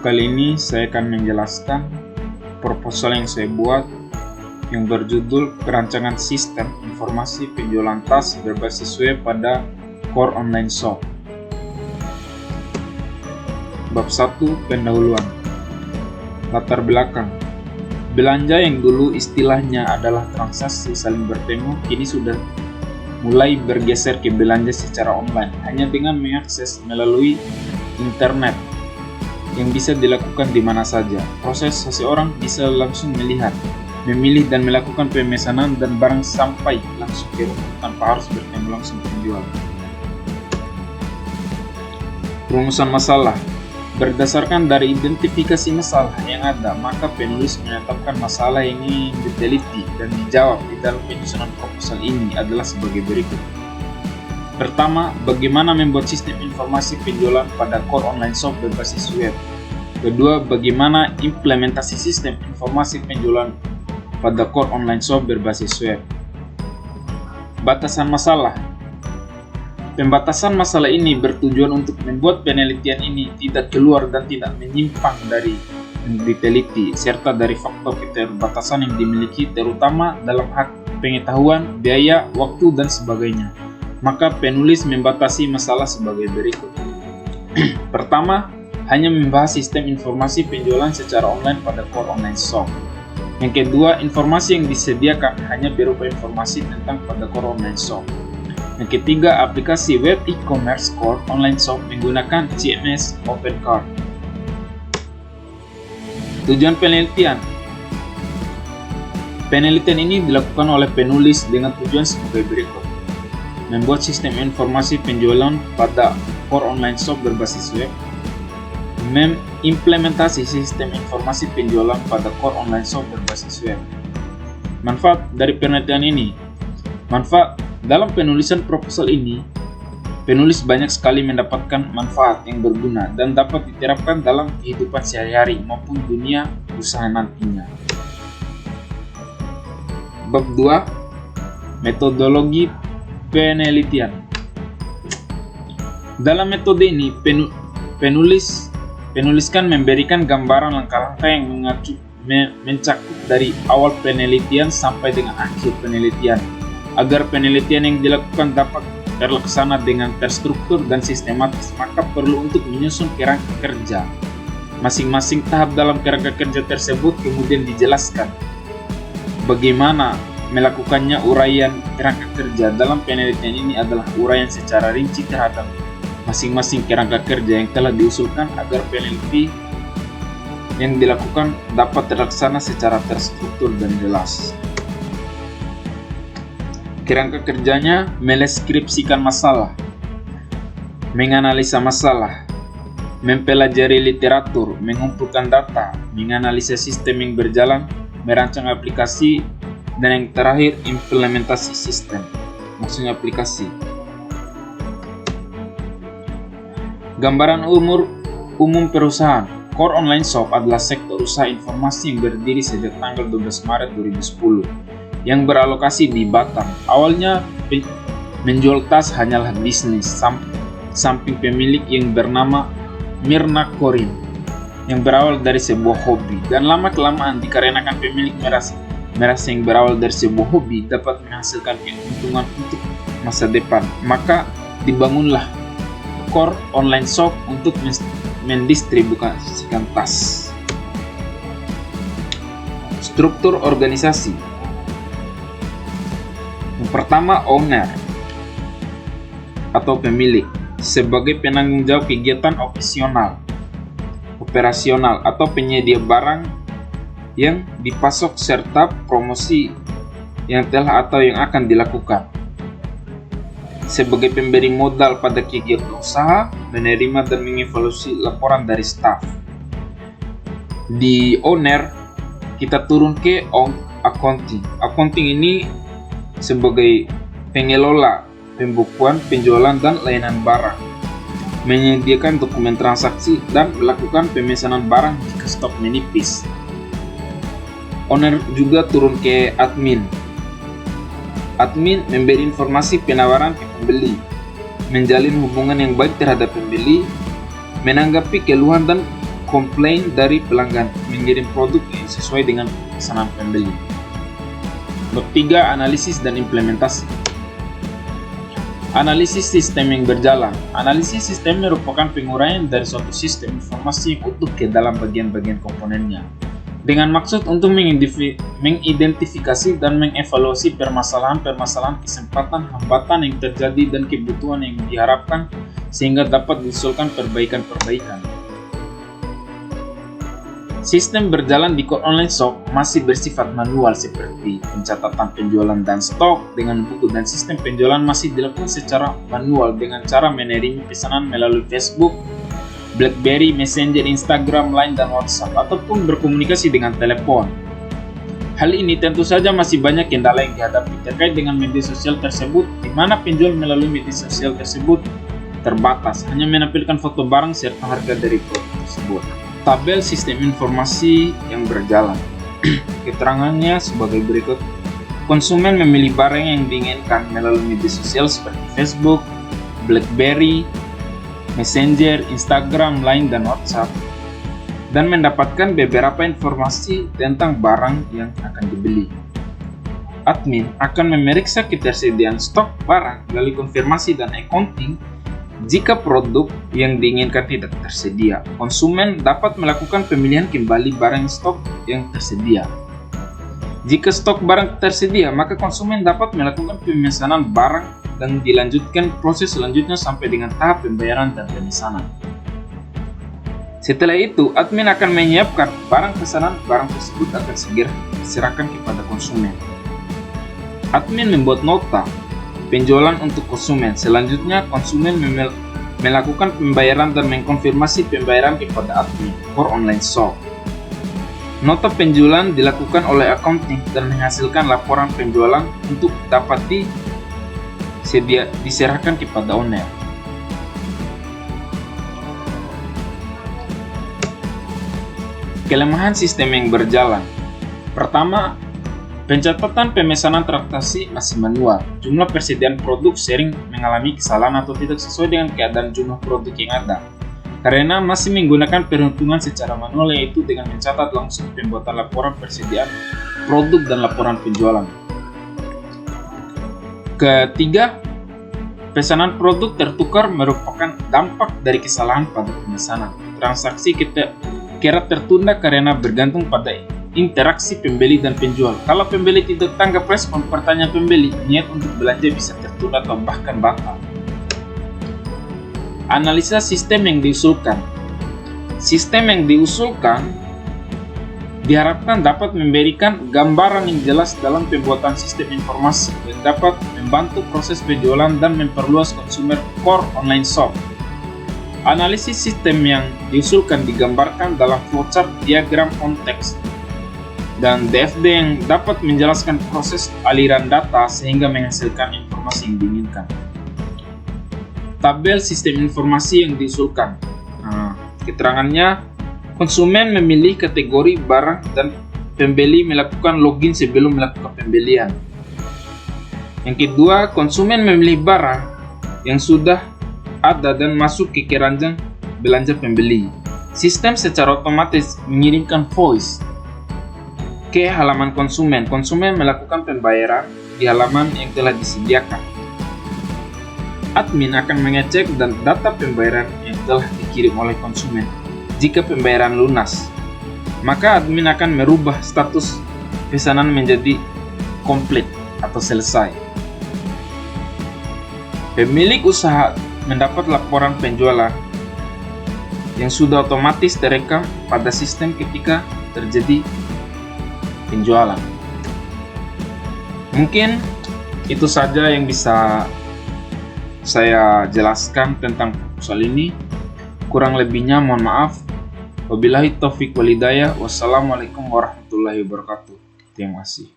Kali ini saya akan menjelaskan proposal yang saya buat yang berjudul Perancangan Sistem Informasi Penjualan Tas berbasis web pada Core Online Shop. Bab 1, Pendahuluan. Latar belakang. Belanja yang dulu istilahnya adalah transaksi saling bertemu, kini sudah mulai bergeser ke belanja secara online, hanya dengan mengakses melalui internet yang bisa dilakukan di mana saja. Proses seseorang bisa langsung melihat, memilih dan melakukan pemesanan dan barang sampai langsung ke rumah tanpa harus bertemu langsung penjual. Rumusan masalah. Berdasarkan dari identifikasi masalah yang ada, maka penulis menetapkan masalah yang ingin diteliti dan dijawab di dalam penyusunan proposal ini adalah sebagai berikut. Pertama, bagaimana membuat sistem informasi penjualan pada Core Online Shop berbasis web. Kedua, bagaimana implementasi sistem informasi penjualan pada Core Online Shop berbasis web. Batasan masalah. Pembatasan masalah ini bertujuan untuk membuat penelitian ini tidak keluar dan tidak menyimpang dari yang diteliti, serta dari faktor keterbatasan yang dimiliki terutama dalam hak pengetahuan, biaya, waktu, dan sebagainya. Maka penulis membatasi masalah sebagai berikut. Pertama, hanya membahas sistem informasi penjualan secara online pada Core Online Shop. Yang kedua, informasi yang disediakan hanya berupa informasi tentang pada Core Online Shop. Yang ketiga, aplikasi web e-commerce Core Online Shop menggunakan CMS OpenCart. Tujuan penelitian. Penelitian ini dilakukan oleh penulis dengan tujuan sebagai berikut. Membuat sistem informasi penjualan pada Core Online Shop berbasis web, mengimplementasi sistem informasi penjualan pada Core Online Shop berbasis web. Manfaat dari penelitian ini. Manfaat dalam penulisan proposal ini, penulis banyak sekali mendapatkan manfaat yang berguna dan dapat diterapkan dalam kehidupan sehari-hari maupun dunia usaha nantinya. Bab 2, Metodologi penelitian. Dalam metode ini, penulis kan memberikan gambaran langkah-langkah yang mencakup dari awal penelitian sampai dengan akhir penelitian, agar penelitian yang dilakukan dapat terlaksana dengan terstruktur dan sistematis. Maka perlu untuk menyusun kerangka kerja. Masing-masing tahap dalam kerangka kerja tersebut kemudian dijelaskan bagaimana melakukannya. Uraian kerangka kerja dalam penelitian ini adalah uraian secara rinci terhadap masing-masing kerangka kerja yang telah diusulkan agar peneliti yang dilakukan dapat terlaksana secara terstruktur dan jelas. Kerangka kerjanya mendeskripsikan masalah, menganalisa masalah, mempelajari literatur, mengumpulkan data, menganalisa sistem yang berjalan, merancang aplikasi, dan yang terakhir implementasi sistem, maksudnya aplikasi. Gambaran umum perusahaan. Core Online Shop adalah sektor usaha informasi yang berdiri sejak tanggal 12 Maret 2010 yang beralokasi di Batam. Awalnya menjual tas hanyalah bisnis samping pemilik yang bernama Mirna Korin yang berawal dari sebuah hobi, dan lama-kelamaan dikarenakan pemilik merasa yang berawal dari sebuah hobi dapat menghasilkan keuntungan untuk masa depan, maka dibangunlah Core Online Shop untuk mendistribusikan tas. Struktur organisasi. Yang pertama, owner atau pemilik sebagai penanggung jawab kegiatan operasional atau penyedia barang yang dipasok serta promosi yang telah atau yang akan dilakukan. Sebagai pemberi modal pada kegiatan usaha, menerima dan mengevaluasi laporan dari staf. Di owner, kita turun ke accounting. Accounting ini sebagai pengelola pembukuan, penjualan, dan layanan barang, menyediakan dokumen transaksi, dan melakukan pemesanan barang jika stok menipis. Owner juga turun ke admin. Admin memberi informasi penawaran ke pembeli, menjalin hubungan yang baik terhadap pembeli, menanggapi keluhan dan komplain dari pelanggan, mengirim produk yang sesuai dengan pesanan pembeli. Bab 3. Analisis dan implementasi. Analisis sistem yang berjalan. Analisis sistem merupakan penguraian dari suatu sistem informasi yang utuh ke dalam bagian-bagian komponennya, dengan maksud untuk mengidentifikasi dan mengevaluasi permasalahan-permasalahan, kesempatan, hambatan yang terjadi, dan kebutuhan yang diharapkan sehingga dapat diusulkan perbaikan-perbaikan. Sistem berjalan di core online shop masih bersifat manual seperti pencatatan penjualan dan stok dengan buku, dan sistem penjualan masih dilakukan secara manual dengan cara mengirim pesanan melalui Facebook, BlackBerry, Messenger, Instagram, Line, dan WhatsApp, ataupun berkomunikasi dengan telepon. Hal ini tentu saja masih banyak kendala yang dihadapi terkait dengan media sosial tersebut, di mana penjual melalui media sosial tersebut terbatas, hanya menampilkan foto barang serta harga dari produk tersebut. Tabel sistem informasi yang berjalan. Keterangannya sebagai berikut. Konsumen memilih barang yang diinginkan melalui media sosial seperti Facebook, BlackBerry, Messenger, Instagram, Line, dan WhatsApp, dan mendapatkan beberapa informasi tentang barang yang akan dibeli. Admin akan memeriksa ketersediaan stok barang melalui konfirmasi dan accounting. Jika produk yang diinginkan tidak tersedia, konsumen dapat melakukan pemilihan kembali barang stok yang tersedia. Jika stok barang tersedia, maka konsumen dapat melakukan pemesanan barang dan dilanjutkan proses selanjutnya sampai dengan tahap pembayaran dan pemesanan. Setelah itu, admin akan menyiapkan barang pesanan. Barang tersebut akan segera diserahkan kepada konsumen. Admin membuat nota penjualan untuk konsumen. Selanjutnya, konsumen melakukan pembayaran dan mengkonfirmasi pembayaran kepada admin core online shop. Nota penjualan dilakukan oleh accounting dan menghasilkan laporan penjualan untuk dapat diserahkan kepada owner. Kelemahan sistem yang berjalan. Pertama, pencatatan pemesanan transaksi masih manual. Jumlah persediaan produk sering mengalami kesalahan atau tidak sesuai dengan keadaan jumlah produk yang ada, karena masih menggunakan perhitungan secara manual, yaitu dengan mencatat langsung pembuatan laporan persediaan produk dan laporan penjualan. Ketiga, pesanan produk tertukar merupakan dampak dari kesalahan pada pemesanan. Transaksi kerap tertunda karena bergantung pada interaksi pembeli dan penjual. Kalau pembeli tidak tanggap respon pertanyaan pembeli, niat untuk belanja bisa tertunda atau bahkan batal. Analisa sistem yang diusulkan. Sistem yang diusulkan diharapkan dapat memberikan gambaran yang jelas dalam pembuatan sistem informasi yang dapat membantu proses penjualan dan memperluas konsumer core online shop. Analisis sistem yang diusulkan digambarkan dalam flowchart, diagram konteks, dan DFD yang dapat menjelaskan proses aliran data sehingga menghasilkan informasi yang diinginkan. Tabel sistem informasi yang diusulkan. Keterangannya, konsumen memilih kategori barang dan pembeli melakukan login sebelum melakukan pembelian. Yang kedua, konsumen memilih barang yang sudah ada dan masuk ke keranjang belanja pembeli. Sistem secara otomatis mengirimkan voice ke halaman konsumen. Konsumen melakukan pembayaran di halaman yang telah disediakan. Admin akan mengecek dan data pembayaran yang telah dikirim oleh konsumen. Jika pembayaran lunas, maka admin akan merubah status pesanan menjadi komplit atau selesai. Pemilik usaha mendapat laporan penjualan yang sudah otomatis terekam pada sistem ketika terjadi penjualan. Mungkin itu saja yang bisa saya jelaskan tentang proposal ini. Kurang lebihnya mohon maaf. Wabillahi taufiq wal hidayah. Wassalamualaikum warahmatullahi wabarakatuh. Terima kasih.